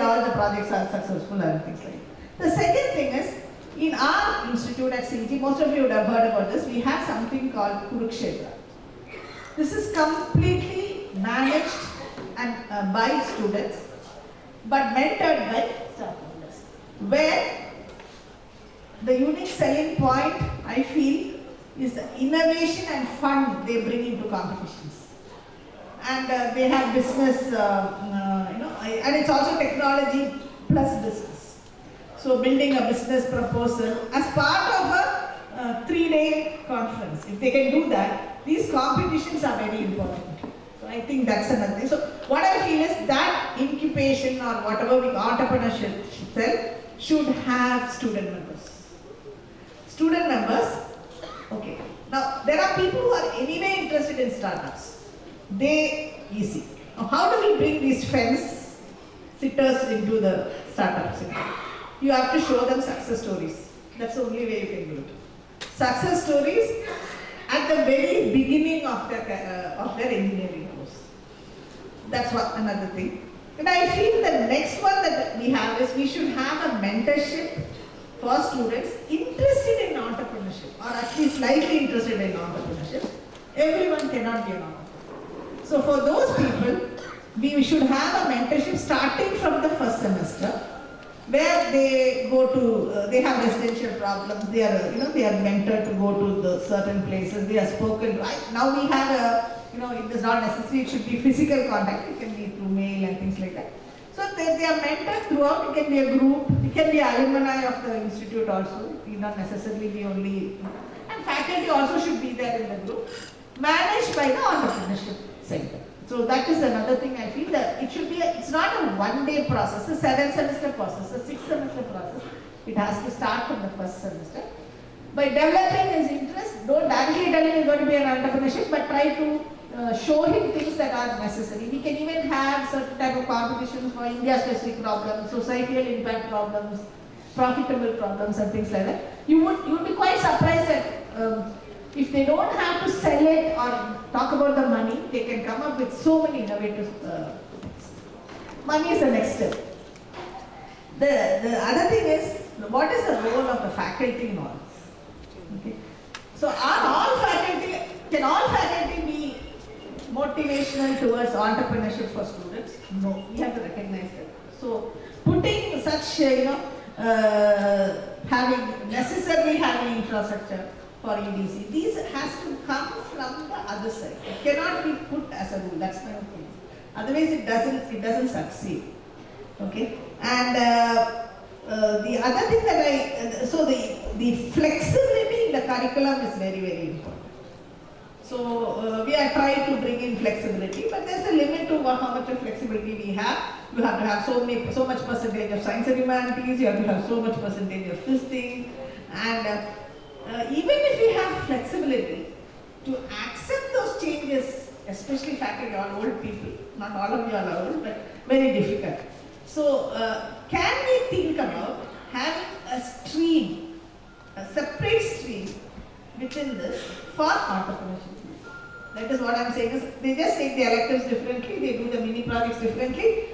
all the projects are successful and things like that. The second thing is, in our institute at CET, most of you would have heard about this, we have something called Kurukshetra. This is completely managed and by students, but mentored by staff members. Where the unique selling point, I feel, is the innovation and fun they bring into competitions. And they have business, and it's also technology plus business. So building a business proposal as part of a 3-day conference. If they can do that, these competitions are very important. So I think that's another thing. So what I feel is that incubation or whatever we entrepreneurship cell should have student members. Student members, okay. Now there are people who are anyway interested in startups. Easy. Now, how do we bring these fence sitters into the startup sector? You have to show them success stories. That's the only way you can do it. Success stories at the very beginning of their engineering course. That's another thing. And I feel the next one that we have is we should have a mentorship for students interested in entrepreneurship, or at least slightly interested in entrepreneurship. Everyone cannot be an entrepreneur. So for those people, we should have a mentorship starting from the first semester, where they go to, they have residential problems, they are mentored to go to the certain places, they are spoken. Right now we have it is not necessary, it should be physical contact, it can be through mail and things like that. So they are mentored throughout, it can be a group, it can be alumni of the institute also, it need not necessarily be only, and faculty also should be there in the group, managed by the entrepreneurship center. So that is another thing I feel that it should be, it's not a one-day process, a 7-semester process, a 6-semester process. It has to start from the first semester. By developing his interest, don't directly tell him he's going to be an entrepreneurship, but try to show him things that are necessary. We can even have certain type of competitions for India-specific problems, societal impact problems, profitable problems and things like that. You would be quite surprised that if they don't have to sell it or talk about the money, they can come up with so many innovative things. Money is the next step. The other thing is, what is the role of the faculty in all this? Okay. So can all faculty be motivational towards entrepreneurship for students? No, we have to recognize that. So putting such, necessarily having infrastructure for EDC, these has to come from the other side. It cannot be put as a rule. That's my opinion. Otherwise, it doesn't succeed. Okay. And the other thing that so the flexibility in the curriculum is very, very important. So we are trying to bring in flexibility, but there's a limit to how much of flexibility we have. You have to have so much percentage of science and humanities. You have to have so much percentage of this thing, and even if we have flexibility to accept those changes, especially faculty or old people, not all of you are old, but very difficult. So can we think about having a stream, a separate stream within this for entrepreneurship? That is what I'm saying is, they just take the electives differently, they do the mini projects differently,